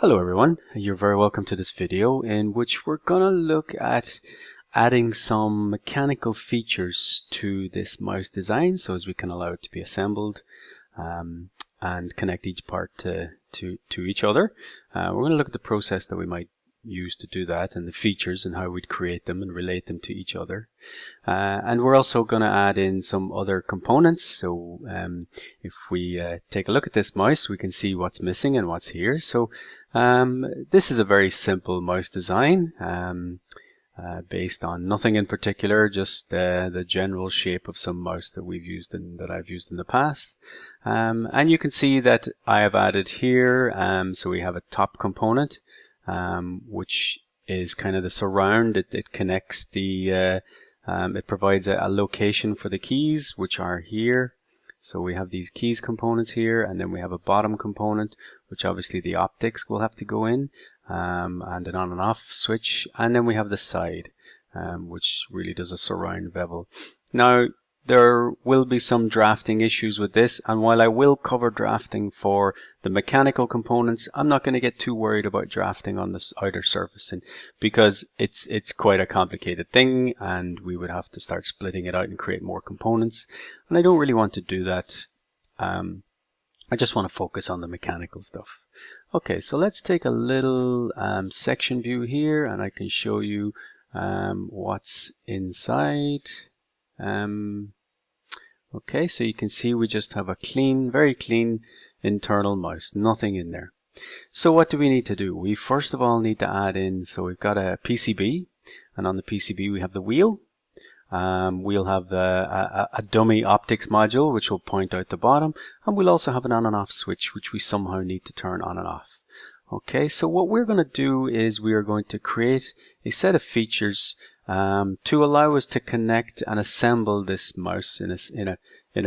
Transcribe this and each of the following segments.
Hello everyone, you're very welcome to this video in which we're going to look at adding some mechanical features to this mouse design so as we can allow it to be assembled and connect each part to each other. We're going to look at the process that we might use to do that and the features and how we'd create them and relate them to each other. And we're also going to add in some other components. So if we take a look at this mouse, we can see what's missing and what's here. So this is a very simple mouse design based on nothing in particular, just the general shape of some mouse that we've used that I've used in the past. And you can see that I have added here, so we have a top component, which is kind of the surround. It connects the, it provides a location for the keys, which are here. So we have these keys components here, and then we have a bottom component, which obviously the optics will have to go in, and an on and off switch. And then we have the side, which really does a surround bevel. Now, there will be some drafting issues with this, and while I will cover drafting for the mechanical components, I'm not going to get too worried about drafting on this outer surfacing because it's quite a complicated thing, and we would have to start splitting it out and create more components, and I don't really want to do that. I just want to focus on the mechanical stuff. Okay, so let's take a little section view here, and I can show you what's inside. Okay, so you can see we just have a clean, very clean internal mouse, nothing in there. So what do we need to do? We first of all need to add in, so we've got a PCB, and on the PCB we have the wheel. We'll have a dummy optics module which will point out the bottom, and we'll also have an on and off switch which we somehow need to turn on and off. Okay, so what we're going to do is we are going to create a set of features to allow us to connect and assemble this mouse in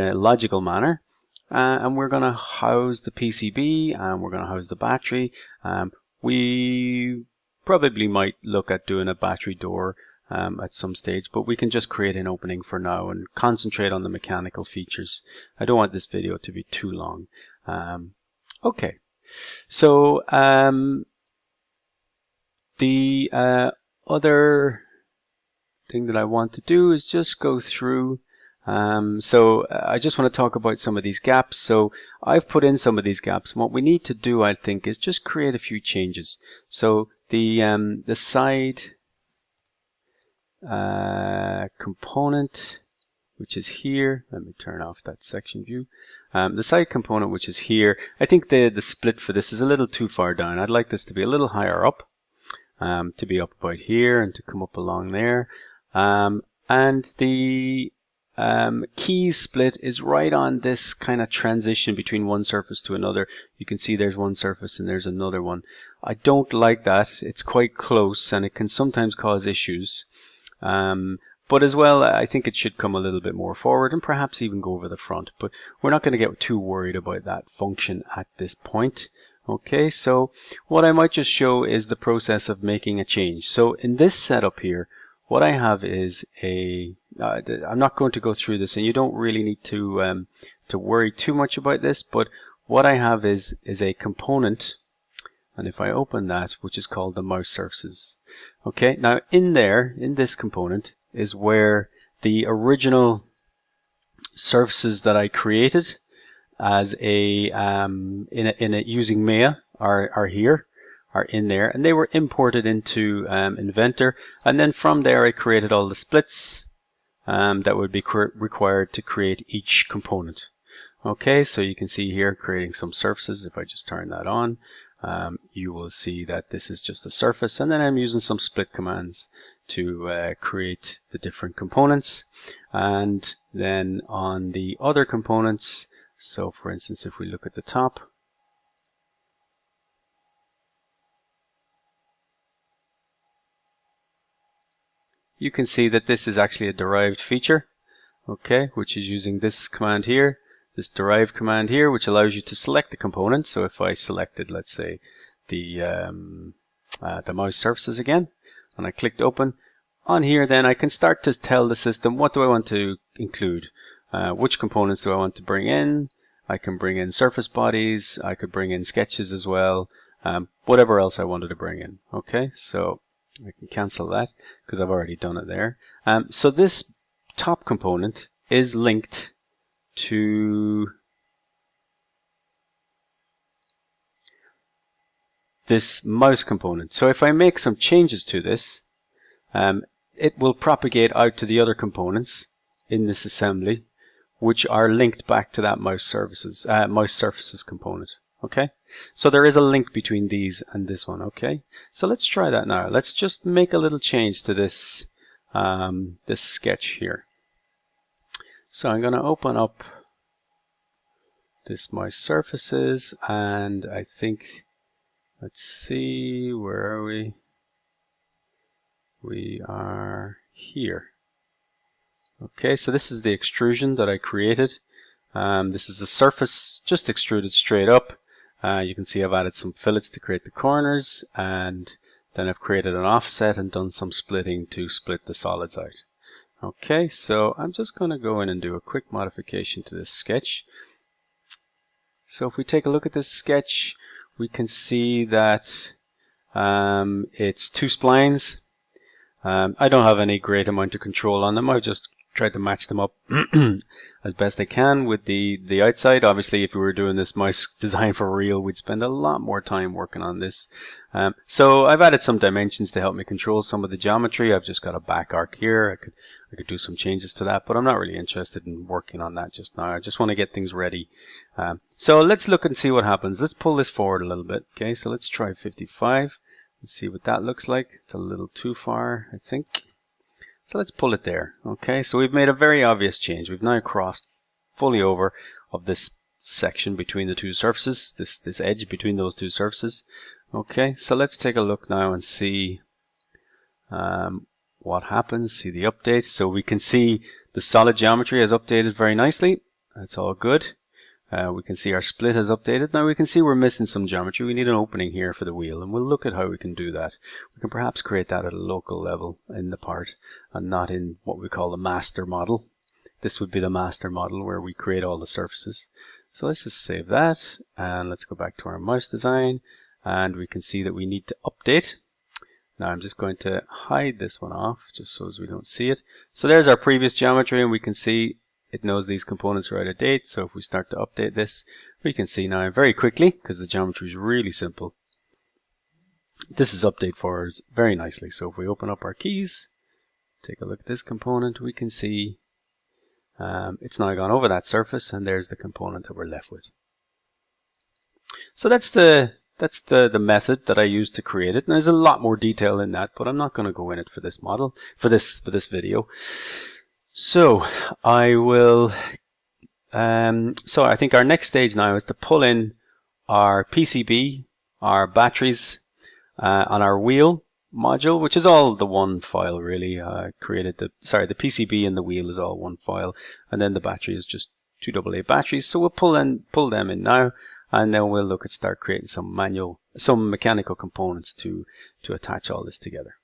a logical manner. And we're going to house the PCB, and we're going to house the battery. We probably might look at doing a battery door at some stage, but we can just create an opening for now and concentrate on the mechanical features. I don't want this video to be too long. Okay, so the other thing that I want to do is just go through. So I just want to talk about some of these gaps. So I've put in some of these gaps. And what we need to do, I think, is just create a few changes. So the side component, which is here. Let me turn off that section view. The side component, which is here, I think the split for this is a little too far down. I'd like this to be a little higher up, to be up about here and to come up along there. And the keys split is right on this kind of transition between one surface to another. You can see there's one surface and there's another one. I don't like that. It's quite close and it can sometimes cause issues. But as well, I think it should come a little bit more forward and perhaps even go over the front. But we're not going to get too worried about that function at this point. Okay, so what I might just show is the process of making a change. So in this setup here, what I have is I'm not going to go through this, and you don't really need to worry too much about this, but what I have is a component, and if I open that, which is called the mouse surfaces. Okay, now in this component is where the original surfaces that I created as using Maya are here. Are in there, and they were imported into Inventor, and then from there I created all the splits that would be required to create each component. Okay, so you can see here creating some surfaces. If I just turn that on, you will see that this is just a surface, and then I'm using some split commands to create the different components. And then on the other components, so for instance, if we look at the top, you can see that this is actually a derived feature, okay, which is using this command here, this derive command here, which allows you to select the component. So if I selected, let's say, the mouse surfaces again, and I clicked open, on here then I can start to tell the system what do I want to include, which components do I want to bring in. I can bring in surface bodies, I could bring in sketches as well, whatever else I wanted to bring in. Okay, so I can cancel that because I've already done it there. So this top component is linked to this mouse component. So if I make some changes to this, it will propagate out to the other components in this assembly, which are linked back to that mouse surfaces component. Okay, so there is a link between these and this one. Okay, so let's try that now. Let's just make a little change to this this sketch here. So I'm going to open up this mouse surfaces, and I think, let's see, where are we? We are here. Okay, so this is the extrusion that I created. This is a surface just extruded straight up. You can see I've added some fillets to create the corners, and then I've created an offset and done some splitting to split the solids out. Okay, so I'm just going to go in and do a quick modification to this sketch. So if we take a look at this sketch, we can see that it's two splines. I don't have any great amount of control on them. I've just tried to match them up as best I can with the outside. Obviously, if we were doing this mouse design for real, we'd spend a lot more time working on this. So I've added some dimensions to help me control some of the geometry. I've just got a back arc here. I could do some changes to that, but I'm not really interested in working on that just now. I just want to get things ready. So let's look and see what happens. Let's pull this forward a little bit. Okay, so let's try 55. Let's see what that looks like. It's a little too far, I think. So let's pull it there. Okay, so we've made a very obvious change. We've now crossed fully over of this section between the two surfaces, this edge between those two surfaces. Okay, so let's take a look now and see what happens, see the update. So we can see the solid geometry has updated very nicely. That's all good. We can see our split has updated. Now we can see we're missing some geometry. We need an opening here for the wheel, and we'll look at how we can do that. We can perhaps create that at a local level in the part and not in what we call the master model. This would be the master model where we create all the surfaces. So let's just save that, and let's go back to our mouse design, and we can see that we need to update. Now I'm just going to hide this one off just so as we don't see it. So there's our previous geometry, and we can see it knows these components are out of date. So if we start to update this, we can see now very quickly, because the geometry is really simple, this is update for us very nicely. So if we open up our keys, take a look at this component, we can see it's now gone over that surface, and there's the component that we're left with. So that's the method that I used to create it. And there's a lot more detail in that, but I'm not going to go in it for this model, for this video. So I will. So I think our next stage now is to pull in our PCB, our batteries, on our wheel module, which is all the one file really. Created the PCB and the wheel is all one file, and then the battery is just 2 AA batteries. So we'll pull them in now, and then we'll look at start creating some mechanical components to attach all this together.